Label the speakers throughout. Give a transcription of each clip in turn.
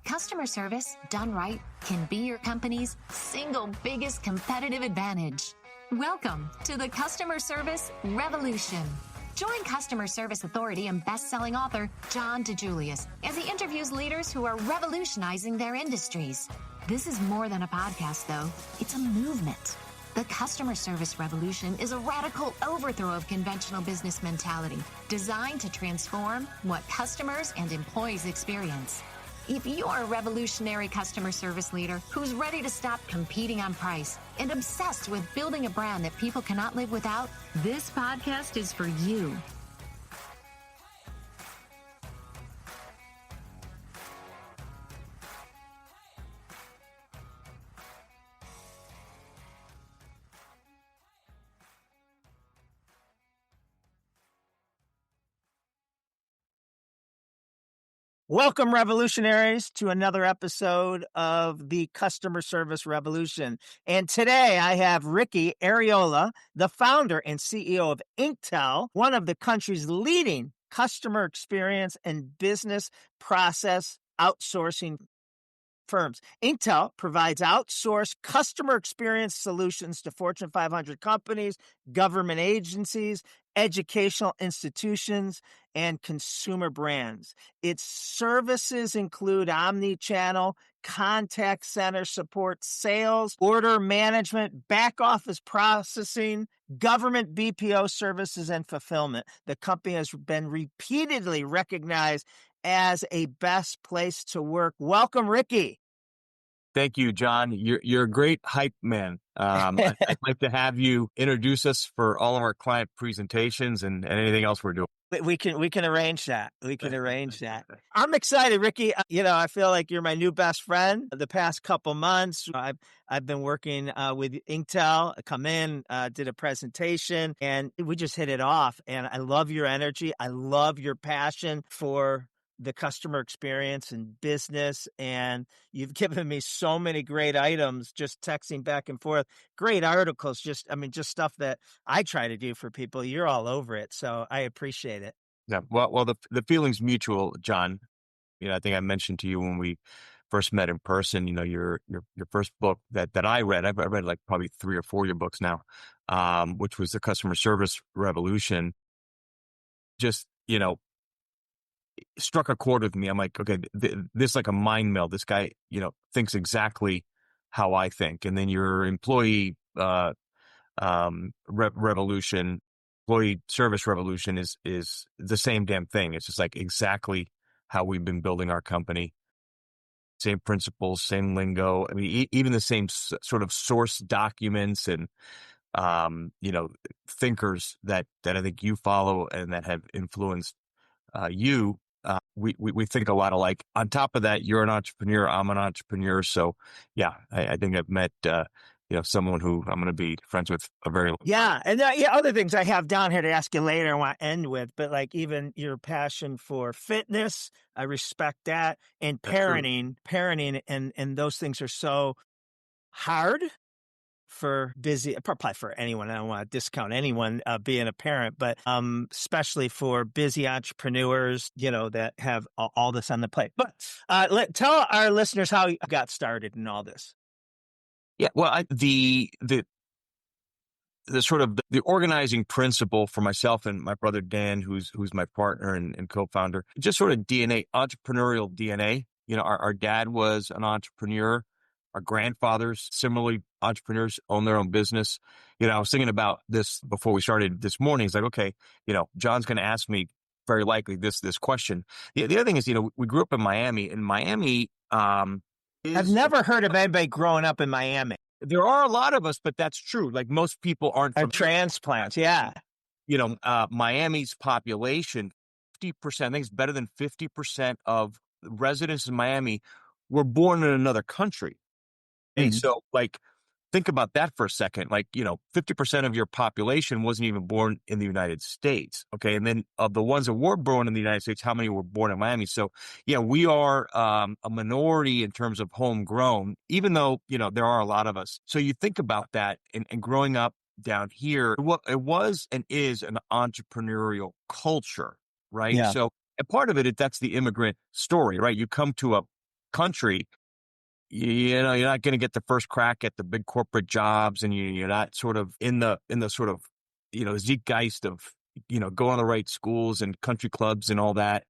Speaker 1: Customer service, done right, can be your company's single biggest competitive advantage. Welcome to the Customer Service Revolution. Join customer service authority and best-selling author John DiJulius as he interviews leaders who are revolutionizing their industries. This is more than a podcast, though. It's a movement. The Customer Service Revolution is a radical overthrow of conventional business mentality designed to transform what customers and employees experience. If you are a revolutionary customer service leader who's ready to stop competing on price and obsessed with building a brand that people cannot live without, this podcast is for you.
Speaker 2: Welcome, revolutionaries, to another episode of the Customer Service Revolution. And today I have Ricky Arriola, the founder and CEO of Inktel, one of the country's leading customer experience and business process outsourcing firms. Inktel provides outsourced customer experience solutions to Fortune 500 companies, government agencies, educational institutions, and consumer brands. Its services include omnichannel, contact center support, sales, order management, back office processing, government BPO services, and fulfillment. The company has been repeatedly recognized as a best place to work. Welcome, Ricky.
Speaker 3: Thank you, John. You're a great hype man. I'd like to have you introduce us for all of our client presentations and anything else we're doing.
Speaker 2: We can arrange that. We can arrange that. I'm excited, Ricky. I feel like you're my new best friend. The past couple months, I've been working with Inktel. I come in, did a presentation, and we just hit it off. And I love your energy. I love your passion for the customer experience and business. And you've given me so many great items, just texting back and forth, great articles, just stuff that I try to do for people. You're all over it. So I appreciate it.
Speaker 3: Yeah. Well, the feeling's mutual, John. I think I mentioned to you when we first met in person, your first book that I read, I've read like probably 3 or 4 of your books now, which was the Customer Service Revolution. Just, struck a chord with me. I'm like, okay, this like a mind meld. This guy, thinks exactly how I think. And then your employee revolution, employee service revolution is the same damn thing. It's just like exactly how we've been building our company. Same principles, same lingo. I mean, even the same sort of source documents and thinkers that I think you follow and that have influenced you. We think a lot alike. On top of that, you're an entrepreneur. I'm an entrepreneur. So yeah, I think I've met, someone who I'm going to be friends with a very long time.
Speaker 2: Yeah. And other things I have down here to ask you later, I want to end with, but like even your passion for fitness, I respect that. And parenting and those things are so hard for busy, probably for anyone. I don't want to discount anyone being a parent, but especially for busy entrepreneurs, that have all this on the plate. But tell our listeners how you got started in all this.
Speaker 3: Yeah, well, the sort of the organizing principle for myself and my brother Dan, who's my partner and co-founder, just sort of DNA, entrepreneurial DNA. Our dad was an entrepreneur. Our grandfathers, similarly, entrepreneurs, own their own business. I was thinking about this before we started this morning. It's like, okay, John's going to ask me very likely this question. The other thing is, we grew up in Miami, and Miami.
Speaker 2: I've never heard of anybody growing up in Miami.
Speaker 3: There are a lot of us, but that's true. Like most people aren't from
Speaker 2: transplants. Yeah.
Speaker 3: Miami's population, 50%, I think it's better than 50% of residents in Miami were born in another country. And so, think about that for a second. 50% of your population wasn't even born in the United States. Okay. And then of the ones that were born in the United States, how many were born in Miami? So, yeah, we are a minority in terms of homegrown, even though, there are a lot of us. So you think about that and growing up down here, it was and is an entrepreneurial culture, right?
Speaker 2: Yeah.
Speaker 3: So, and part of it, that's the immigrant story, right? You come to a country, you know, you're not going to get the first crack at the big corporate jobs, and you're not sort of in the sort of, you know, zeitgeist of, you know, going to the right schools and country clubs and all that.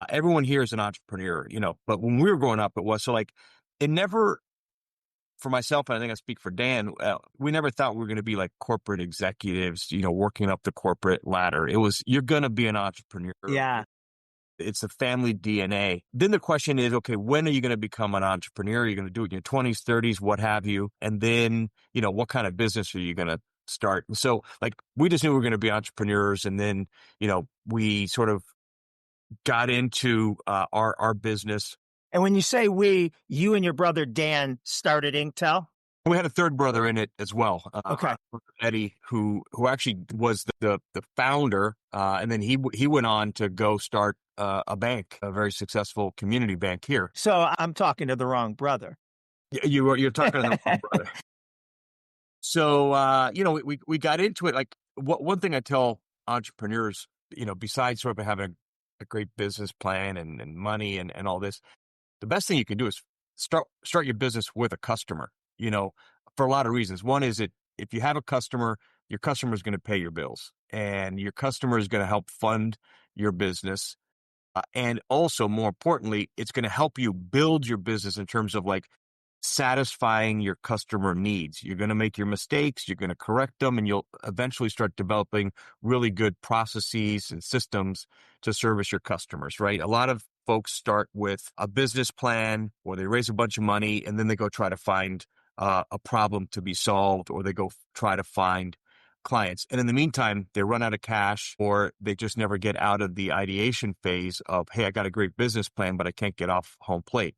Speaker 3: Everyone here is an entrepreneur, you know, but when we were growing up, it was so like, it never, for myself, and I think I speak for Dan, we never thought we were going to be like corporate executives, you know, working up the corporate ladder. It was, you're going to be an entrepreneur.
Speaker 2: Yeah.
Speaker 3: It's a family DNA. Then the question is, okay, when are you going to become an entrepreneur? Are you going to do it in your 20s, 30s, what have you? And then, you know, what kind of business are you going to start? And so like, we just knew we were going to be entrepreneurs. And then, you know, we sort of got into our business.
Speaker 2: And when you say we, you and your brother Dan started Inktel?
Speaker 3: We had a third brother in it as well.
Speaker 2: Okay.
Speaker 3: Eddie, who actually was the founder. And then he went on to go start a bank, a very successful community bank here.
Speaker 2: So I'm talking to the wrong brother.
Speaker 3: You're talking to the wrong brother. So, you know, we got into it. Like one thing I tell entrepreneurs, you know, besides sort of having a great business plan and money and all this, the best thing you can do is start your business with a customer, you know, for a lot of reasons. One is if you have a customer, your customer is going to pay your bills, and your customer is going to help fund your business. And also, more importantly, it's going to help you build your business in terms of like satisfying your customer needs. You're going to make your mistakes, you're going to correct them, and you'll eventually start developing really good processes and systems to service your customers, right? A lot of folks start with a business plan, or they raise a bunch of money, and then they go try to find a problem to be solved, or they go try to find clients. And in the meantime, they run out of cash, or they just never get out of the ideation phase of, hey, I got a great business plan, but I can't get off home plate.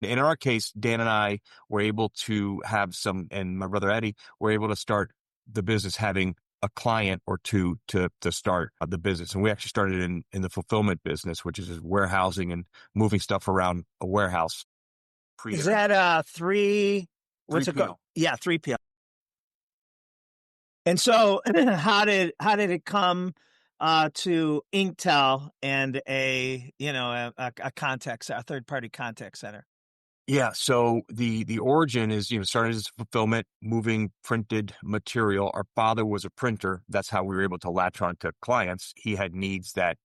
Speaker 3: In our case, Dan and I were able to have and my brother Eddie were able to start the business having a client or two to start the business. And we actually started in the fulfillment business, which is just warehousing and moving stuff around a warehouse.
Speaker 2: Is that what's it
Speaker 3: 3PL.
Speaker 2: called? Yeah, 3PL. And so how did it come to Inktel and a third-party contact center?
Speaker 3: Yeah. So the origin is, you know, started as fulfillment, moving printed material. Our father was a printer. That's how we were able to latch on to clients. He had needs that,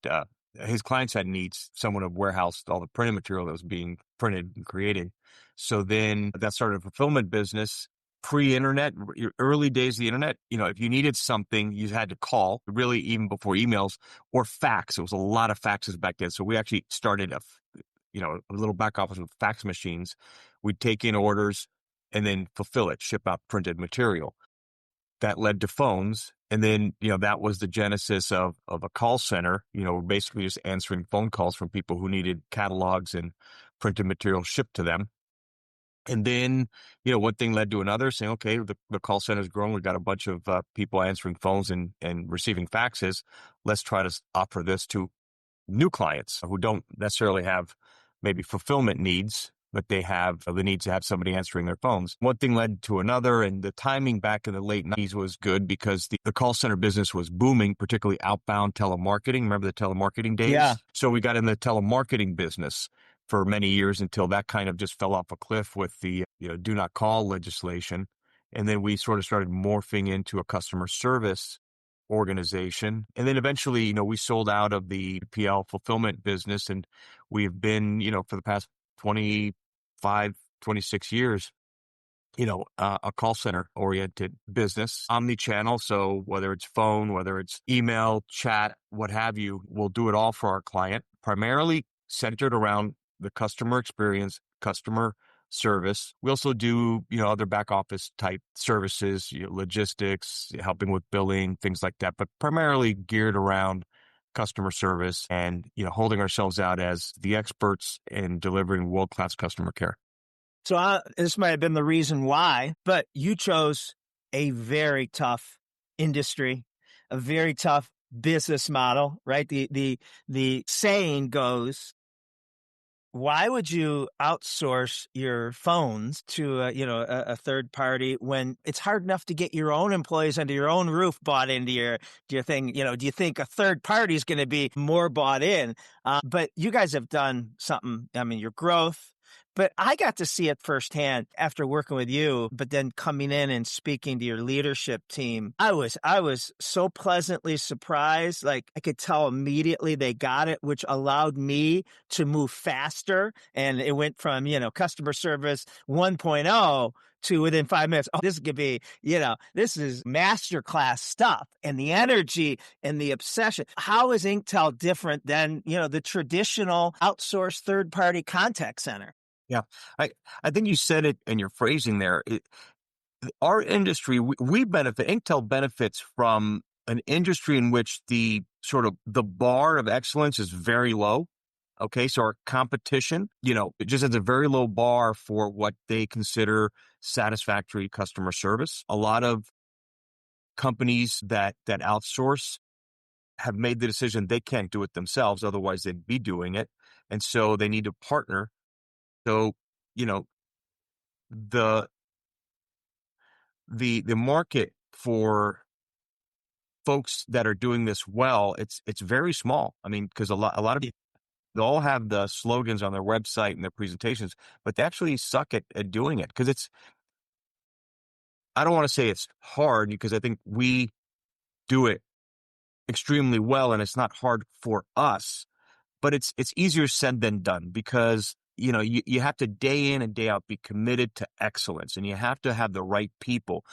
Speaker 3: his clients had needs. Someone had warehoused all the printed material that was being printed and created. So then that started a fulfillment business. Pre-internet, early days of the internet, you know, if you needed something, you had to call, really even before emails, or fax. It was a lot of faxes back then. So we actually started a little back office with fax machines. We'd take in orders and then fulfill it, ship out printed material. That led to phones. And then, you know, that was the genesis of a call center, you know, basically just answering phone calls from people who needed catalogs and printed material shipped to them. And then, you know, one thing led to another, saying, okay, the call center's grown. We've got a bunch of people answering phones and receiving faxes. Let's try to offer this to new clients who don't necessarily have maybe fulfillment needs, but they have the need to have somebody answering their phones. One thing led to another, and the timing back in the late 90s was good because the call center business was booming, particularly outbound telemarketing. Remember the telemarketing days?
Speaker 2: Yeah.
Speaker 3: So we got in the telemarketing business for many years until that kind of just fell off a cliff with the do not call legislation. And then we sort of started morphing into a customer service organization. And then eventually, you know, we sold out of the PL fulfillment business, and we've been, you know, for the past 25, 26 years, you know, a call center oriented business, omnichannel. So whether it's phone, whether it's email, chat, what have you, we'll do it all for our client, primarily centered around the customer experience, customer service. We also do, you know, other back office type services, you know, logistics, helping with billing, things like that, but primarily geared around customer service and, you know, holding ourselves out as the experts in delivering world-class customer care.
Speaker 2: So this might have been the reason why, but you chose a very tough industry, a very tough business model, right? The saying goes, why would you outsource your phones to a third party when it's hard enough to get your own employees under your own roof bought into your thing? You know, do you think a third party is going to be more bought in? But you guys have done something. I mean, your growth, But I got to see it firsthand after working with you, but then coming in and speaking to your leadership team. I was so pleasantly surprised. Like I could tell immediately they got it, which allowed me to move faster. And it went from, customer service 1.0 to within 5 minutes. Oh, this could be, this is masterclass stuff, and the energy and the obsession. How is Inktel different than, the traditional outsourced third-party contact center?
Speaker 3: Yeah. I think you said it in your phrasing there. Our industry, we benefit, Inktel benefits from an industry in which the bar of excellence is very low. Okay. So our competition, it just has a very low bar for what they consider satisfactory customer service. A lot of companies that outsource have made the decision they can't do it themselves. Otherwise they'd be doing it. And so they need to partner. So, the market for folks that are doing this well, it's very small. I mean, because a lot of people, they all have the slogans on their website and their presentations, but they actually suck at doing it. Because I don't want to say it's hard, because I think we do it extremely well, and it's not hard for us, but it's easier said than done, because you have to day in and day out be committed to excellence, and you have to have the right people.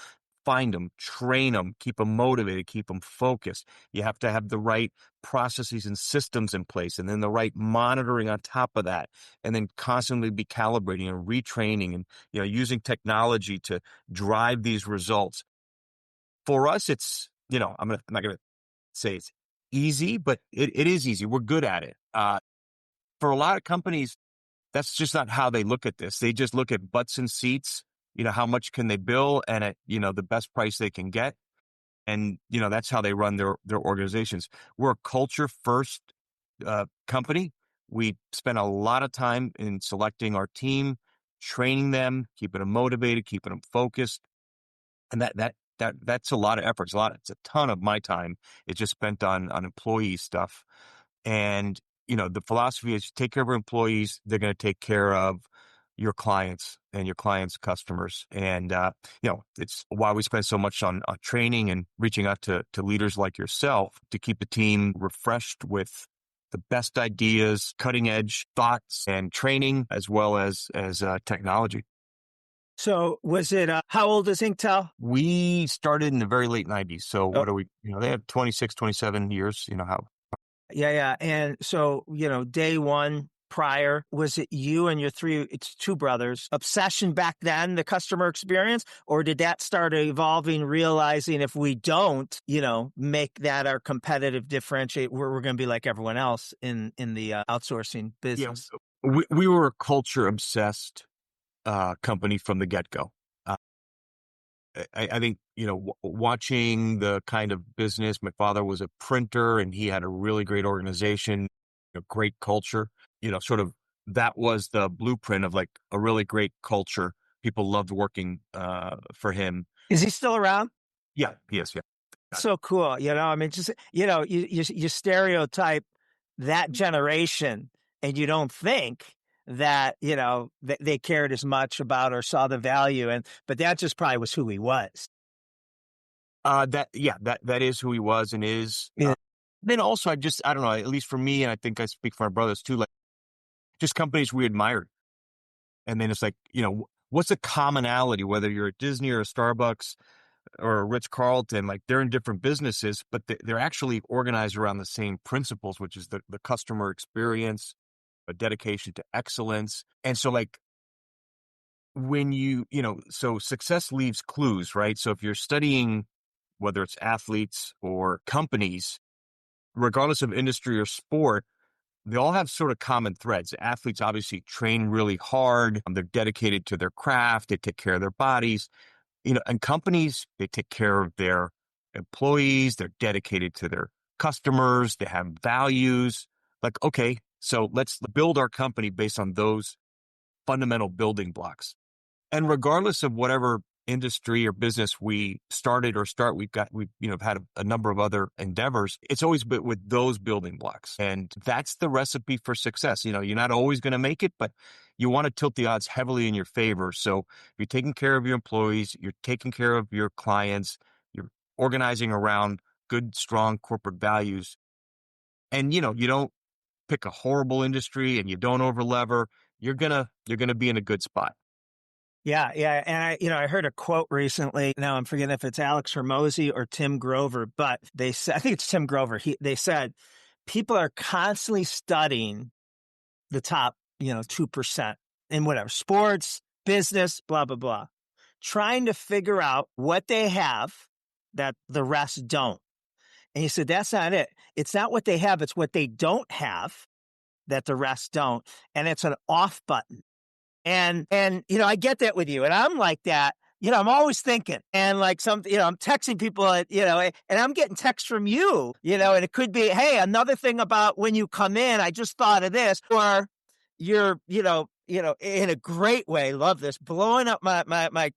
Speaker 3: Find them, train them, keep them motivated, keep them focused. You have to have the right processes and systems in place, and then the right monitoring on top of that, and then constantly be calibrating and retraining, and using technology to drive these results. For us, it's I'm not gonna say it's easy, but it is easy. We're good at it. For a lot of companies, that's just not how they look at this. They just look at butts and seats. How much can they bill, and at, the best price they can get. And, that's how they run their organizations. We're a culture first company. We spend a lot of time in selecting our team, training them, keeping them motivated, keeping them focused. And that's a lot of effort. It's a ton of my time. It's just spent on employee stuff. And, the philosophy is take care of your employees. They're going to take care of your clients and your clients' customers. And, it's why we spend so much on training and reaching out to leaders like yourself to keep the team refreshed with the best ideas, cutting edge thoughts and training, as well as technology.
Speaker 2: So was it, how old is Inktel?
Speaker 3: We started in the very late 90s. So what are we, they have 26, 27 years, how.
Speaker 2: Yeah. And so, day one prior, was it you and your two brothers, obsession back then, the customer experience, or did that start evolving, realizing if we don't, make that our competitive differentiate, we're going to be like everyone else in the outsourcing business?
Speaker 3: Yeah, we were a culture obsessed company from the get-go. I think, watching the kind of business, my father was a printer and he had a really great organization, great culture, sort of that was the blueprint of like a really great culture. People loved working for him.
Speaker 2: Is he still around?
Speaker 3: Yeah, he is. Yeah.
Speaker 2: So cool. I mean, just, you stereotype that generation and you don't think that, they cared as much about or saw the value but that just probably was who he was.
Speaker 3: That is who he was and is. Yeah. Then also, I don't know, at least for me, and I think I speak for my brothers too, like just companies we admired. And then it's like, what's the commonality, whether you're at Disney or a Starbucks or a Ritz-Carlton, like they're in different businesses, but they're actually organized around the same principles, which is the customer experience, a dedication to excellence. And so like when so success leaves clues, right? So if you're studying, whether it's athletes or companies, regardless of industry or sport, they all have sort of common threads. Athletes obviously train really hard. They're dedicated to their craft. They take care of their bodies, and companies, they take care of their employees. They're dedicated to their customers. They have values. Like, okay, so let's build our company based on those fundamental building blocks. And regardless of whatever industry or business we started or start, we've had a number of other endeavors. It's always been with those building blocks. And that's the recipe for success. You're not always going to make it, but you want to tilt the odds heavily in your favor. So if you're taking care of your employees, you're taking care of your clients, you're organizing around good, strong corporate values. And, you don't pick a horrible industry and you don't overlever, you're going to be in a good spot.
Speaker 2: Yeah. And I heard a quote recently. Now I'm forgetting if it's Alex Hormozy or Tim Grover, but they said, I think it's Tim Grover. They said people are constantly studying the top, 2% in whatever sports, business, blah, blah, blah, trying to figure out what they have that the rest don't. And he said, that's not it. It's not what they have. It's what they don't have that the rest don't. And it's an off button. And I get that with you. And I'm like that. I'm always thinking, and like I'm texting people, and I'm getting texts from you, and it could be, hey, another thing about when you come in, I just thought of this, or you're, in a great way, love this, blowing up my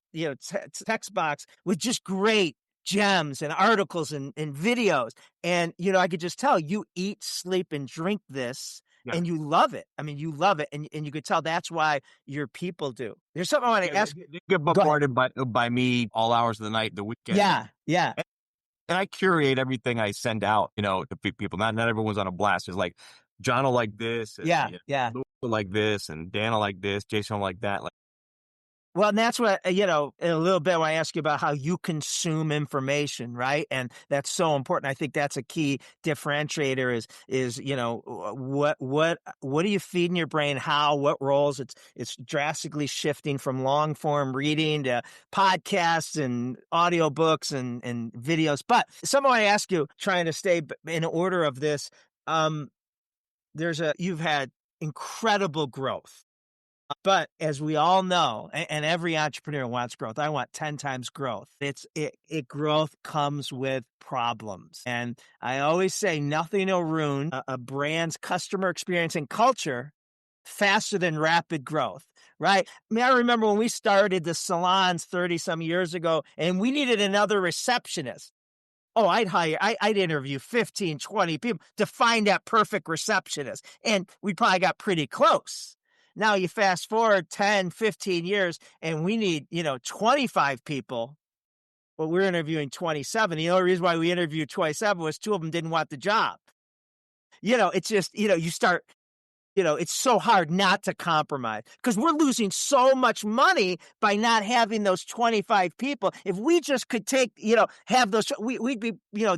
Speaker 2: text box with just great gems and articles and videos. And, I could just tell you eat, sleep, and drink this. Yeah. And you love it. I mean, you love it. And you could tell that's why your people do. There's something I want to ask.
Speaker 3: They get bombarded by me all hours of the night, the weekend.
Speaker 2: Yeah.
Speaker 3: And I curate everything I send out, to people. Not everyone's on a blast. It's like, John will like this. And, Louis will like this. And Dan will like this. Jason will like that.
Speaker 2: Well, and that's what, in a little bit when I ask you about how you consume information, right? And that's so important. I think that's a key differentiator is what are you feeding your brain? How, what roles? It's drastically shifting from long form reading to podcasts and audiobooks and videos. But something I ask you, trying to stay in order of this, you've had incredible growth. But as we all know, and every entrepreneur wants growth, I want 10 times growth. Growth comes with problems. And I always say nothing will ruin a brand's customer experience and culture faster than rapid growth, right? I mean, I remember when we started the salons 30 some years ago and we needed another receptionist. Oh, I'd interview 15, 20 people to find that perfect receptionist. And we probably got pretty close. Now you fast forward 10, 15 years and we need, 25 people. Well, we're interviewing 27. The only reason why we interviewed 27 was 2 of them didn't want the job. It's just, you start, it's so hard not to compromise because we're losing so much money by not having those 25 people. If we just could have those, we'd be,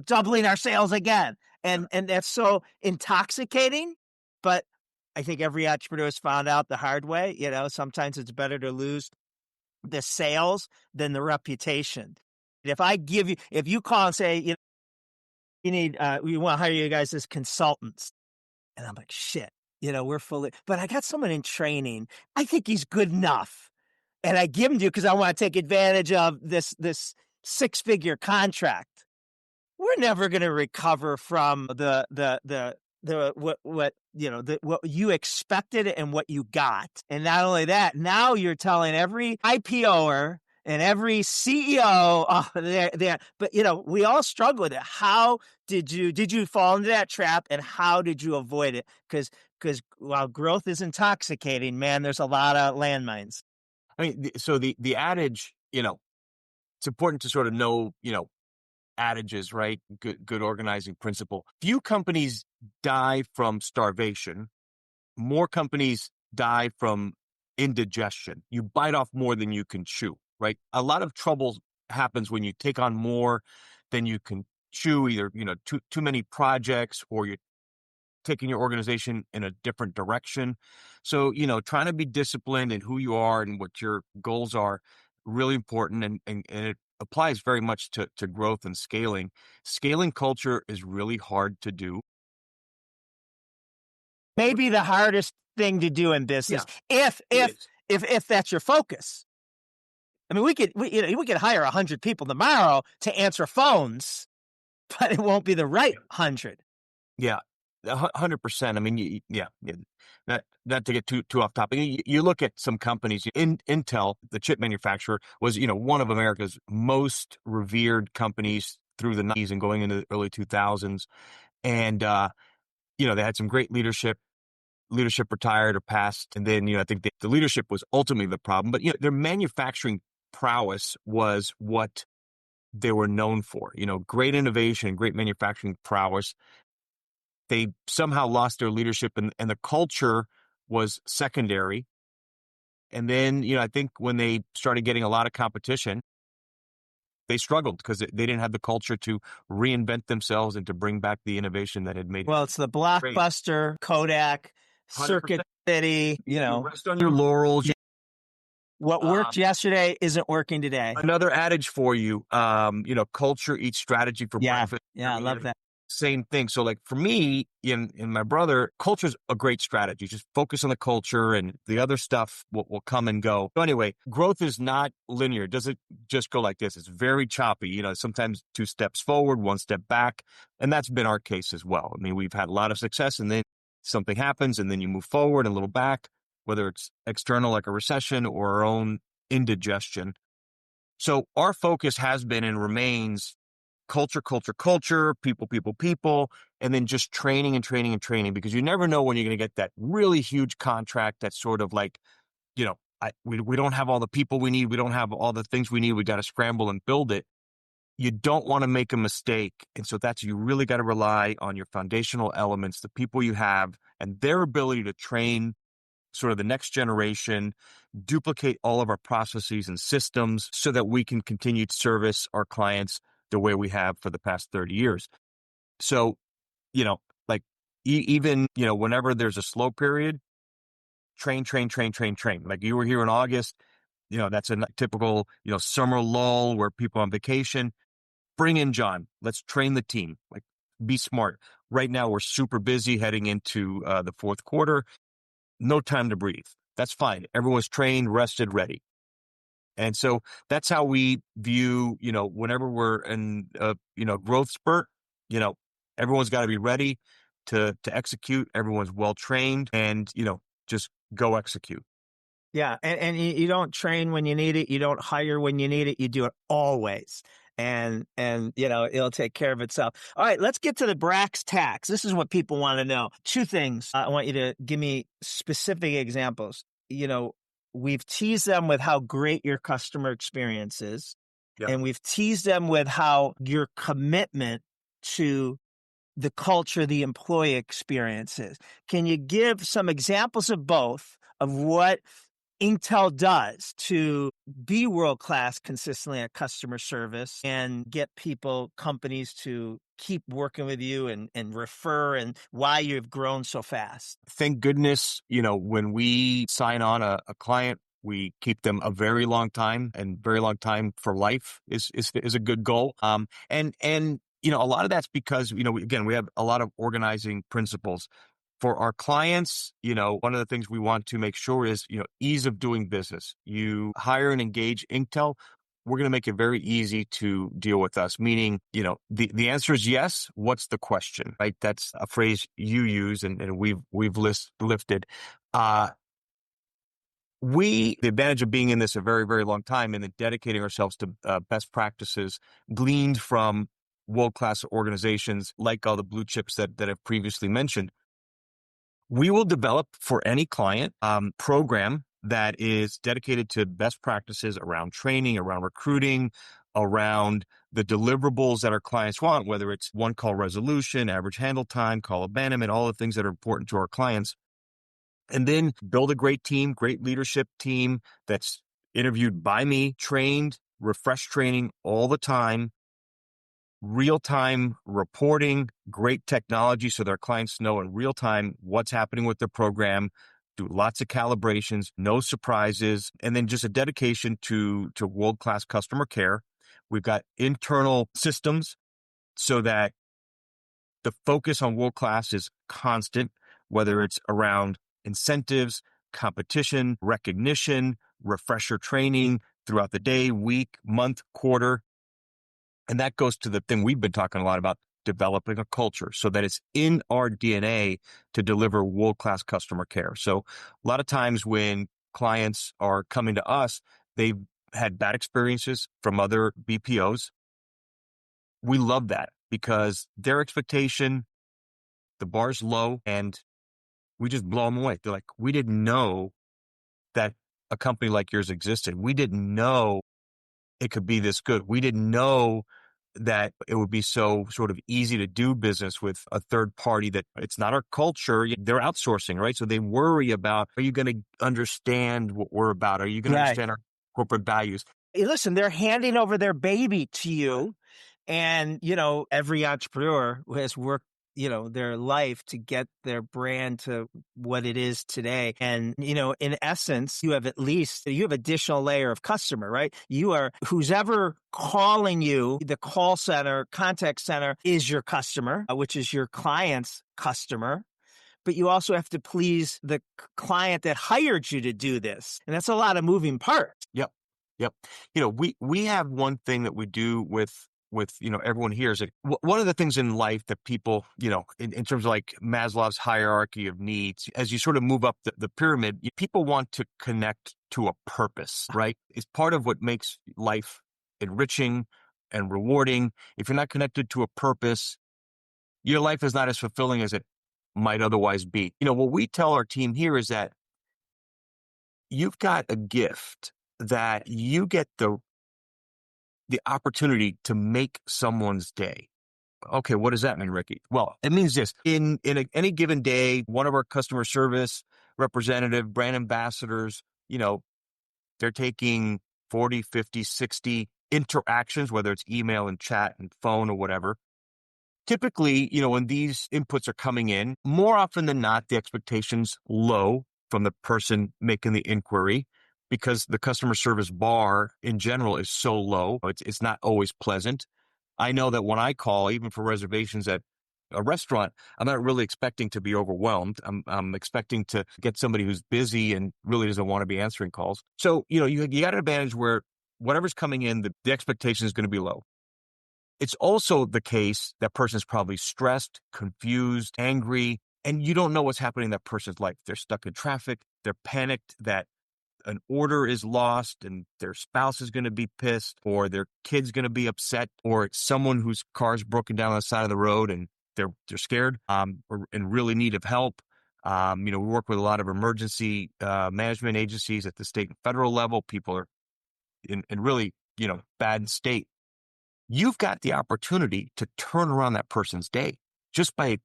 Speaker 2: doubling our sales again. And that's so intoxicating, but I think every entrepreneur has found out the hard way. Sometimes it's better to lose the sales than the reputation. If you call and say, we want to hire you guys as consultants. And I'm like, shit, we're fully, but I got someone in training. I think he's good enough. And I give him to you because I want to take advantage of this 6-figure contract. We're never going to recover from what you expected and what you got. And not only that, now you're telling every IPOer and every CEO, but we all struggle with it. How did you fall into that trap and how did you avoid it? Because while growth is intoxicating, man, there's a lot of landmines.
Speaker 3: I mean, so the adage, it's important to sort of know, adages, right? Good organizing principle. Few companies die from starvation. More companies die from indigestion. You bite off more than you can chew, right? A lot of trouble happens when you take on more than you can chew, either, too many projects or you're taking your organization in a different direction. So, trying to be disciplined in who you are and what your goals are, really important. And it applies very much to growth and scaling. Scaling culture is really hard to do.
Speaker 2: Maybe the hardest thing to do in business, if that's your focus. I mean, we could hire 100 people tomorrow to answer phones, but it won't be the right 100.
Speaker 3: Yeah. 100%. I mean, yeah. Not to get too off topic. You look at some companies. Intel, the chip manufacturer, was one of America's most revered companies through the 90s and going into the early 2000s, and they had some great leadership. Leadership retired or passed, and then I think the leadership was ultimately the problem. But their manufacturing prowess was what they were known for. Great innovation, great manufacturing prowess. They somehow lost their leadership, and the culture was secondary. And then, I think when they started getting a lot of competition, they struggled because they didn't have the culture to reinvent themselves and to bring back the innovation that had made.
Speaker 2: Well, it's the Blockbuster, Kodak, 100%. Circuit City,
Speaker 3: You rest on your laurels.
Speaker 2: What worked yesterday isn't working today.
Speaker 3: Another adage for you, culture eats strategy for breakfast.
Speaker 2: Yeah, I love that.
Speaker 3: Same thing. So like for me and my brother, culture's a great strategy. Just focus on the culture and the other stuff will come and go. So anyway, growth is not linear. It doesn't just go like this. It's very choppy. Sometimes 2 steps forward, 1 step back. And that's been our case as well. I mean, we've had a lot of success and then something happens and then you move forward and a little back, whether it's external like a recession or our own indigestion. So our focus has been and remains culture, people, and then just training and training and training, because you never know when you're going to get that really huge contract that's sort of like, we don't have all the people we need. We don't have all the things we need. We got to scramble and build it. You don't want to make a mistake. And so you really got to rely on your foundational elements, the people you have and their ability to train sort of the next generation, duplicate all of our processes and systems so that we can continue to service our clients the way we have for the past 30 years. So, even, whenever there's a slow period, train. Like you were here in August, that's a typical, summer lull where people are on vacation. Bring in John. Let's train the team. Like, be smart. Right now, we're super busy heading into the fourth quarter. No time to breathe. That's fine. Everyone's trained, rested, ready. And so that's how we view, whenever we're in a, growth spurt, everyone's got to be ready to execute. Everyone's well trained and, just go execute.
Speaker 2: Yeah. And you don't train when you need it. You don't hire when you need it. You do it always. And it'll take care of itself. All right, let's get to the brass tacks. This is what people want to know. 2 things. I want you to give me specific examples. We've teased them with how great your customer experience is. Yep. And we've teased them with how your commitment to the culture, the employee experience is. Can you give some examples of both of what Inktel does to be world-class consistently at customer service and get companies to keep working with you and refer, and why you've grown so fast?
Speaker 3: Thank goodness, when we sign on a client, we keep them a very long time, and very long time for life is a good goal. And a lot of that's because, again, we have a lot of organizing principles. For our clients, one of the things we want to make sure is, ease of doing business. You hire and engage Inktel, we're going to make it very easy to deal with us, meaning, the answer is yes. What's the question, right? That's a phrase you use and we've lifted. The advantage of being in this a very, very long time and then dedicating ourselves to best practices gleaned from world-class organizations like all the blue chips that I've previously mentioned. We will develop for any client program that is dedicated to best practices around training, around recruiting, around the deliverables that our clients want, whether it's one call resolution, average handle time, call abandonment, all the things that are important to our clients. And then build a great team, great leadership team that's interviewed by me, trained, refresh training all the time, real-time reporting, great technology so their clients know in real time what's happening with their program, do lots of calibrations, no surprises, and then just a dedication to world-class customer care. We've got internal systems so that the focus on world-class is constant, whether it's around incentives, competition, recognition, refresher training throughout the day, week, month, quarter. And that goes to the thing we've been talking a lot about, developing a culture so that it's in our DNA to deliver world-class customer care. So a lot of times when clients are coming to us, they've had bad experiences from other BPOs. We love that because their expectation, the bar's low, and we just blow them away. They're like, we didn't know that a company like yours existed. We didn't know it could be this good. We didn't know that it would be so sort of easy to do business with a third party that it's not our culture. They're outsourcing, right? So they worry about, are you going to understand what we're about? Are you going to understand our corporate values?
Speaker 2: Hey, listen, they're handing over their baby to you. And, every entrepreneur who has worked, their life to get their brand to what it is today. And, in essence, you have additional layer of customer, right? You are who's ever calling you, the call center, contact center is your customer, which is your client's customer. But you also have to please the client that hired you to do this. And that's a lot of moving parts.
Speaker 3: Yep. We have one thing that we do with everyone here is that one of the things in life that people, in terms of like Maslow's hierarchy of needs, as you sort of move up the pyramid, people want to connect to a purpose, right? It's part of what makes life enriching and rewarding. If you're not connected to a purpose, your life is not as fulfilling as it might otherwise be. What we tell our team here is that you've got a gift that you get the opportunity to make someone's day. Okay, what does that mean, Ricky? Well, it means this. In any given day, one of our customer service representative, brand ambassadors, they're taking 40, 50, 60 interactions, whether it's email and chat and phone or whatever. Typically, when these inputs are coming in, more often than not, the expectation's low from the person making the inquiry, because the customer service bar in general is so low. It's not always pleasant. I know that when I call, even for reservations at a restaurant, I'm not really expecting to be overwhelmed. I'm expecting to get somebody who's busy and really doesn't want to be answering calls. So, you got an advantage where whatever's coming in, the expectation is going to be low. It's also the case that person's probably stressed, confused, angry, and you don't know what's happening in that person's life. They're stuck in traffic. They're panicked that an order is lost and their spouse is going to be pissed, or their kid's going to be upset, or it's someone whose car's broken down on the side of the road and they're scared or in really need of help. We work with a lot of emergency management agencies at the state and federal level. People are in really, bad state. You've got the opportunity to turn around that person's day just by,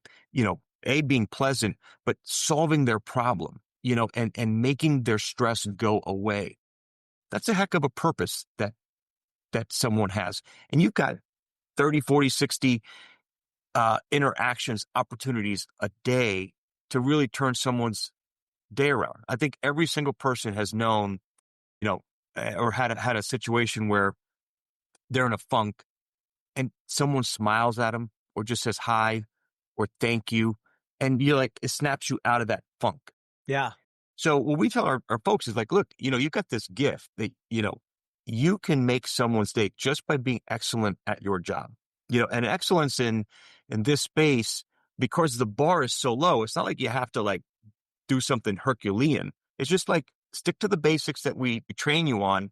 Speaker 3: being pleasant, but solving their problem. And making their stress go away. That's a heck of a purpose that someone has. And you've got 30, 40, 60 interactions, opportunities a day to really turn someone's day around. I think every single person has known, or had a situation where they're in a funk and someone smiles at them or just says hi or thank you. And it snaps you out of that funk.
Speaker 2: Yeah. So
Speaker 3: what we tell our folks is like, look, you've got this gift that, you can make someone's day just by being excellent at your job, and excellence in this space, because the bar is so low. It's not like you have to do something Herculean. It's just stick to the basics that we train you on,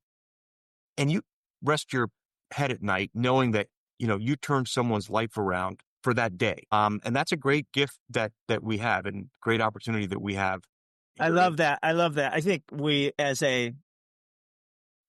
Speaker 3: and you rest your head at night knowing that, you turned someone's life around for that day. And that's a great gift that we have, and great opportunity that we have.
Speaker 2: I love that. I think we, as a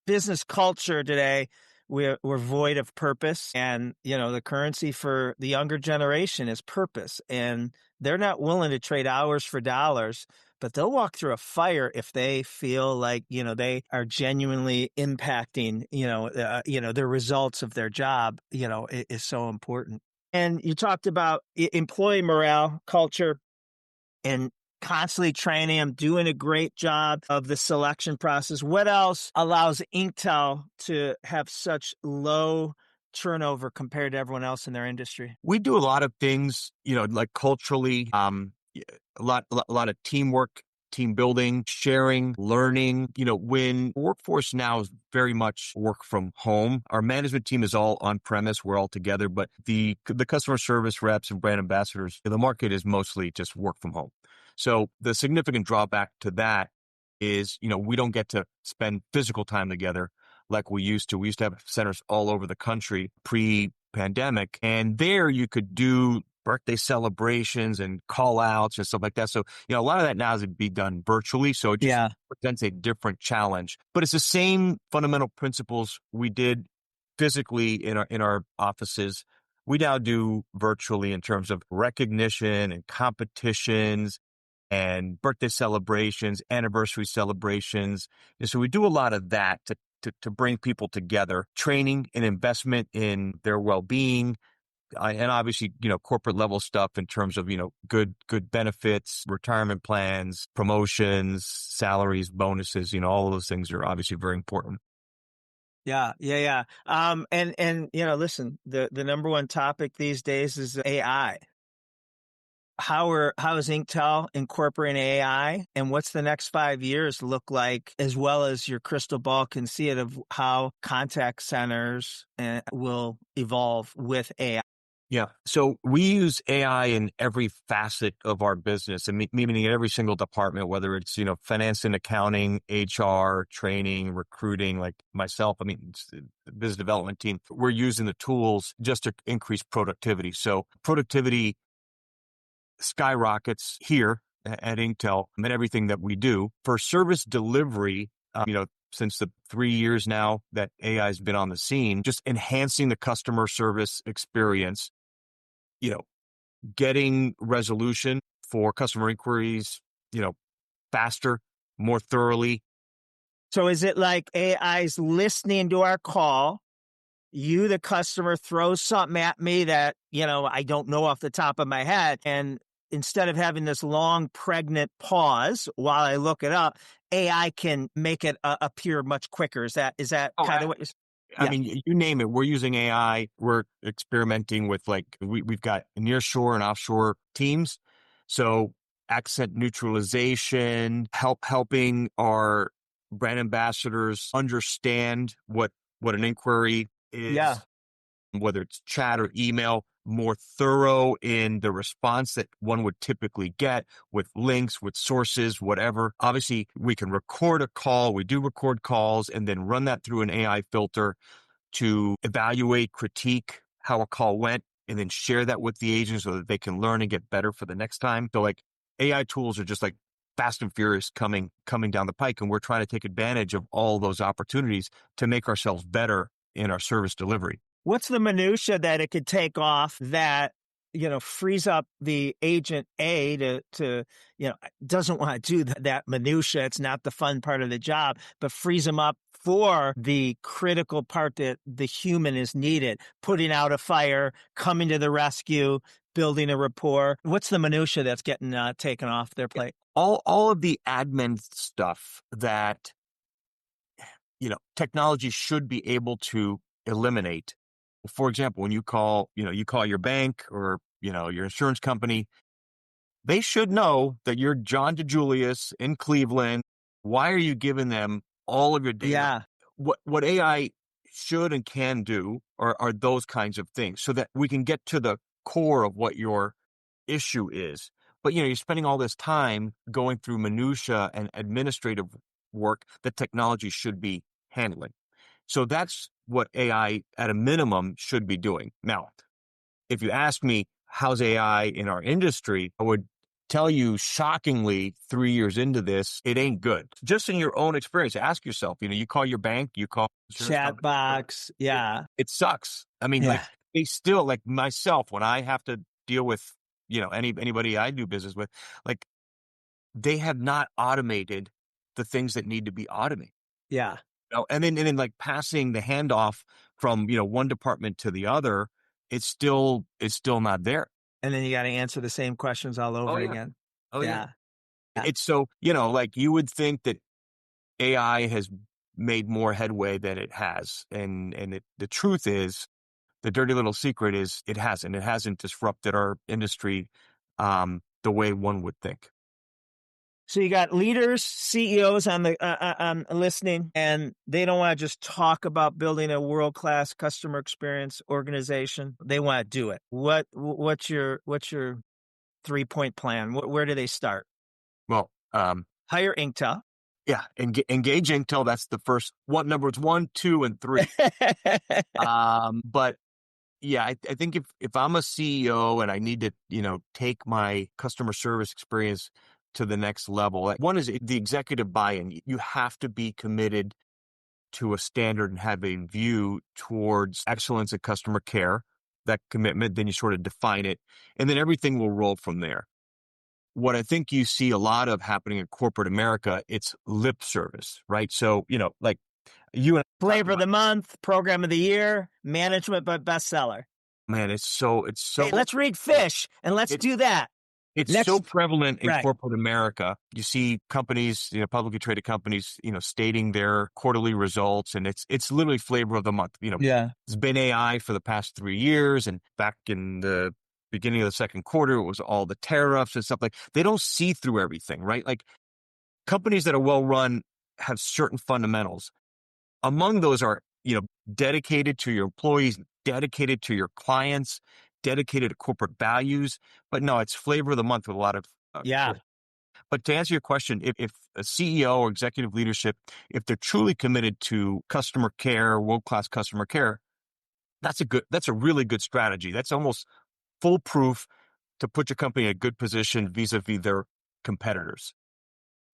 Speaker 2: business culture today, we're void of purpose. And, the currency for the younger generation is purpose. And they're not willing to trade hours for dollars, but they'll walk through a fire if they feel like, they are genuinely impacting, the results of their job, is so important. And you talked about employee morale, culture, and constantly training them, doing a great job of the selection process. What else allows Inktel to have such low turnover compared to everyone else in their industry?
Speaker 3: We do a lot of things, culturally, a lot of teamwork team building, sharing, learning. When workforce now is very much work from home, our management team is all on premise. We're all together, but the customer service reps and brand ambassadors, the market is mostly just work from home. So the significant drawback to that is, we don't get to spend physical time together like we used to. We used to have centers all over the country pre-pandemic, and there you could do birthday celebrations and call outs and stuff like that. So, a lot of that now is be done virtually. So it just presents a different challenge, but it's the same fundamental principles we did physically in our offices. We now do virtually in terms of recognition and competitions and birthday celebrations, anniversary celebrations. And so we do a lot of that to bring people together, training and investment in their well-being, and obviously, corporate level stuff in terms of, good benefits, retirement plans, promotions, salaries, bonuses, all of those things are obviously very important.
Speaker 2: Yeah. And listen, the number one topic these days is AI. How is Inktel incorporating AI, and what's the next 5 years look like, as well as your crystal ball can see it, of how contact centers will evolve with AI?
Speaker 3: Yeah. So we use AI in every facet of our business, and meaning in every single department, whether it's, finance and accounting, HR, training, recruiting, like myself. It's the business development team. We're using the tools just to increase productivity. So productivity skyrockets here at Inktel and everything that we do for service delivery. Since the 3 years now that AI has been on the scene, just enhancing the customer service experience, getting resolution for customer inquiries, faster, more thoroughly.
Speaker 2: So is it like AI's listening to our call? You, the customer, throw something at me that, I don't know off the top of my head. And instead of having this long, pregnant pause while I look it up, AI can make it appear much quicker. Is that kind of what you're saying?
Speaker 3: You name it. We're using AI. We're experimenting with we've got nearshore and offshore teams. So accent neutralization, helping our brand ambassadors understand what an inquiry is, whether it's chat or email, more thorough in the response that one would typically get with links, with sources, whatever. Obviously, we can record a call. We do record calls and then run that through an AI filter to evaluate, critique how a call went, and then share that with the agent so that they can learn and get better for the next time. So AI tools are just fast and furious coming down the pike. And we're trying to take advantage of all those opportunities to make ourselves better in our service delivery.
Speaker 2: What's the minutia that it could take off that, frees up the agent A to doesn't want to do that minutia. It's not the fun part of the job, but frees them up for the critical part that the human is needed, putting out a fire, coming to the rescue, building a rapport. What's the minutia that's getting taken off their plate?
Speaker 3: All of the admin stuff that, technology should be able to eliminate. For example, when you call your bank or, your insurance company, they should know that you're John DiJulius in Cleveland. Why are you giving them all of your data?
Speaker 2: Yeah.
Speaker 3: What AI should and can do are those kinds of things so that we can get to the core of what your issue is. But, you're spending all this time going through minutia and administrative work that technology should be handling. So that's what AI at a minimum should be doing. Now, if you ask me, how's AI in our industry, I would tell you shockingly 3 years into this, it ain't good. Just in your own experience, ask yourself, you call your bank, you call
Speaker 2: chat box. Yeah.
Speaker 3: It sucks. They still, like myself, when I have to deal with, anybody I do business with, they have not automated the things that need to be automated.
Speaker 2: Yeah.
Speaker 3: And then passing the handoff from, one department to the other, it's still not there.
Speaker 2: And then you got to answer the same questions all over again.
Speaker 3: Oh yeah. It's so, you would think that AI has made more headway than it has. And the truth is, the dirty little secret is it hasn't. It hasn't disrupted our industry the way one would think.
Speaker 2: So you got leaders, CEOs on the listening, and they don't want to just talk about building a world-class customer experience organization. They want to do it. What's your 3-point plan? Where do they start?
Speaker 3: Well,
Speaker 2: hire Inktel.
Speaker 3: Yeah, engage Inktel. That's the first one. Numbers 1, 2, and 3. But yeah, I think if I'm a CEO and I need to, take my customer service experience to the next level, one is the executive buy-in. You have to be committed to a standard and have a view towards excellence at customer care. That commitment, then you sort of define it, and then everything will roll from there. What I think you see a lot of happening in corporate America, it's lip service, right? So, like you and
Speaker 2: flavor of the month, program of the year, management by bestseller.
Speaker 3: Man, it's so.
Speaker 2: Hey, let's read Fish and let's do that.
Speaker 3: It's so prevalent in corporate America. You see companies, publicly traded companies, stating their quarterly results, and it's literally flavor of the month. It's been AI for the past 3 years, and back in the beginning of the second quarter, it was all the tariffs and stuff. Like, they don't see through everything, right? Like, companies that are well run have certain fundamentals. Among those are, dedicated to your employees, dedicated to your clients, dedicated to corporate values. But no, it's flavor of the month with a lot of But to answer your question, if a CEO or executive leadership, if they're truly committed to customer care, world-class customer care, that's a really good strategy. That's almost foolproof to put your company in a good position vis-a-vis their competitors.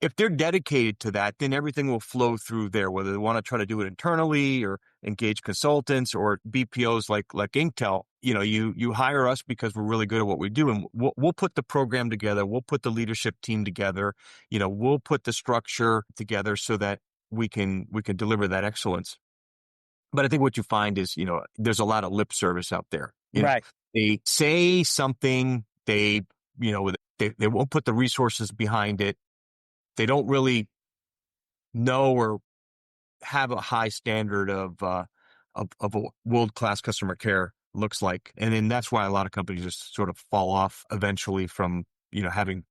Speaker 3: If they're dedicated to that, then everything will flow through there, whether they want to try to do it internally or engage consultants or BPOs like Inktel. You hire us because we're really good at what we do, and we'll put the program together. We'll put the leadership team together. We'll put the structure together so that we can deliver that excellence. But I think what you find is, there's a lot of lip service out there.
Speaker 2: Right.
Speaker 3: They say something, they won't put the resources behind it. They don't really know or have a high standard of a world-class customer care looks like. And then that's why a lot of companies just sort of fall off eventually from, having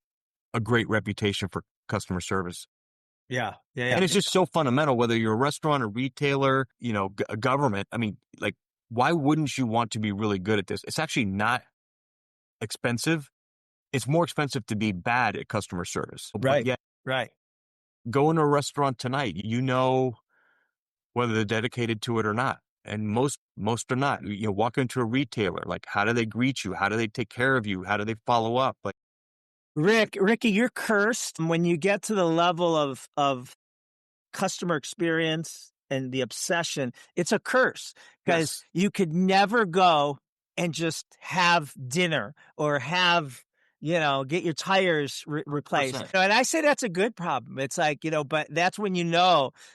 Speaker 3: a great reputation for customer service.
Speaker 2: Yeah.
Speaker 3: And it's just so fundamental, whether you're a restaurant, a retailer, a government. I mean, like, why wouldn't you want to be really good at this? It's actually not expensive. It's more expensive to be bad at customer service.
Speaker 2: Right.
Speaker 3: Yet,
Speaker 2: right.
Speaker 3: Go into a restaurant tonight. Whether they're dedicated to it or not. And most are not. Walk into a retailer, like, how do they greet you? How do they take care of you? How do they follow up? Like,
Speaker 2: Ricky, you're cursed when you get to the level of customer experience and the obsession. It's a curse because you could never go and just have dinner or have, get your tires replaced. And I say that's a good problem. It's like, but that's when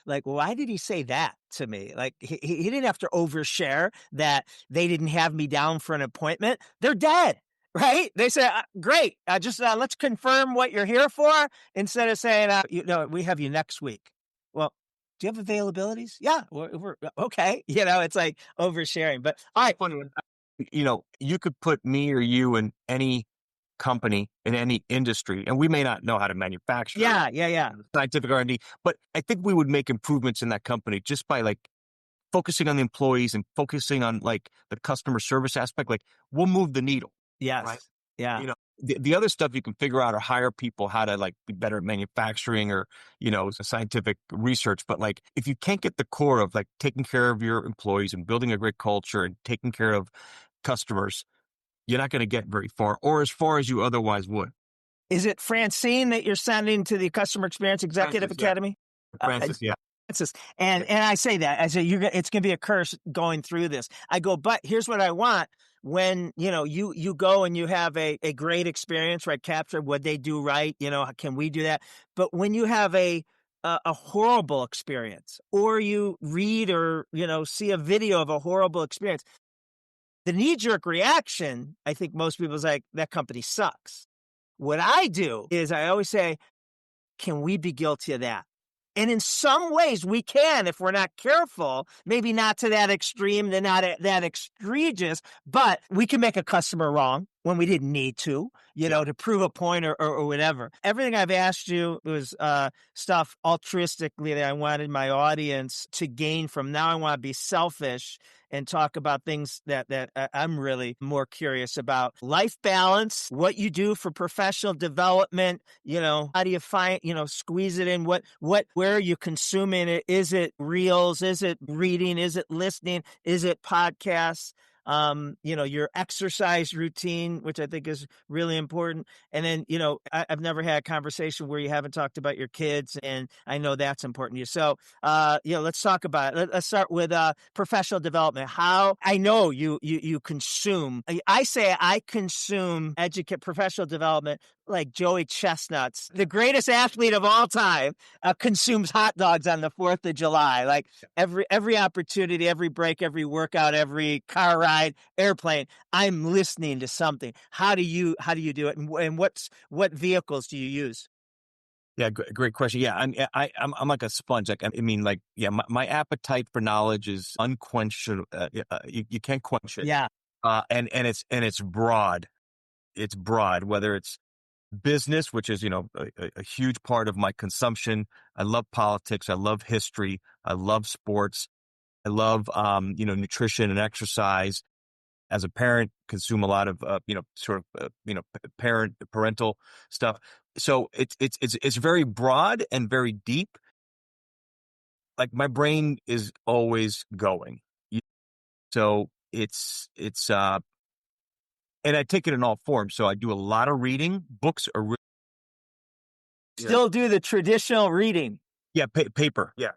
Speaker 2: like, why did he say that to me? Like, he didn't have to overshare that they didn't have me down for an appointment. They're dead. Right? They say, great. Just let's confirm what you're here for instead of saying, we have you next week. Well, do you have availabilities? Yeah, we're okay. It's like oversharing. But all right,
Speaker 3: funny. You could put me or you in any company in any industry, and we may not know how to manufacture.
Speaker 2: Yeah.
Speaker 3: Scientific R&D, but I think we would make improvements in that company just by like focusing on the employees and focusing on like the customer service aspect. Like, we'll move the needle.
Speaker 2: Yes.
Speaker 3: Right?
Speaker 2: Yeah.
Speaker 3: The other stuff you can figure out or hire people how to like be better at manufacturing or, scientific research. But like, if you can't get the core of like taking care of your employees and building a great culture and taking care of customers, you're not going to get very far or as far as you otherwise would.
Speaker 2: Is it Francine that you're sending to the Customer Experience Executive Academy?
Speaker 3: Francis, yeah.
Speaker 2: And I say that I say it's going to be a curse going through this. I go, but here's what I want. When, you go and you have a great experience, right? Capture what they do right. Can we do that? But when you have a horrible experience or you read or, see a video of a horrible experience, the knee-jerk reaction, I think most people is like, that company sucks. What I do is I always say, can we be guilty of that? And in some ways we can, if we're not careful, maybe not to that extreme, not that egregious, but we can make a customer wrong. when we didn't need to, to prove a point or whatever. Everything I've asked you was stuff altruistically that I wanted my audience to gain from. Now I want to be selfish and talk about things that I'm really more curious about. Life balance, what you do for professional development, how do you find, squeeze it in, where are you consuming it? Is it reels? Is it reading? Is it listening? Is it podcasts? Your exercise routine, which I think is really important. And then, I've never had a conversation where you haven't talked about your kids, and I know that's important to you. So, let's talk about it. Let's start with professional development. How I know you consume. I say I consume professional development like Joey Chestnuts, the greatest athlete of all time, consumes hot dogs on the 4th of July. Like every opportunity, every break, every workout, every car ride, airplane, I'm listening to something. How do you do it, and what vehicles do you use?
Speaker 3: Yeah, great question. Yeah, I'm like a sponge. Like my appetite for knowledge is unquenched. You can't quench it.
Speaker 2: Yeah,
Speaker 3: and it's broad. It's broad. Whether it's business, which is a huge part of my consumption. I love politics. I love history. I love sports. I love nutrition and exercise. As a parent, consume a lot of parental stuff. So it's very broad and very deep. Like my brain is always going. So it's and I take it in all forms. So I do a lot of reading. Books are
Speaker 2: still do the traditional reading.
Speaker 3: Yeah, paper.
Speaker 2: Yeah.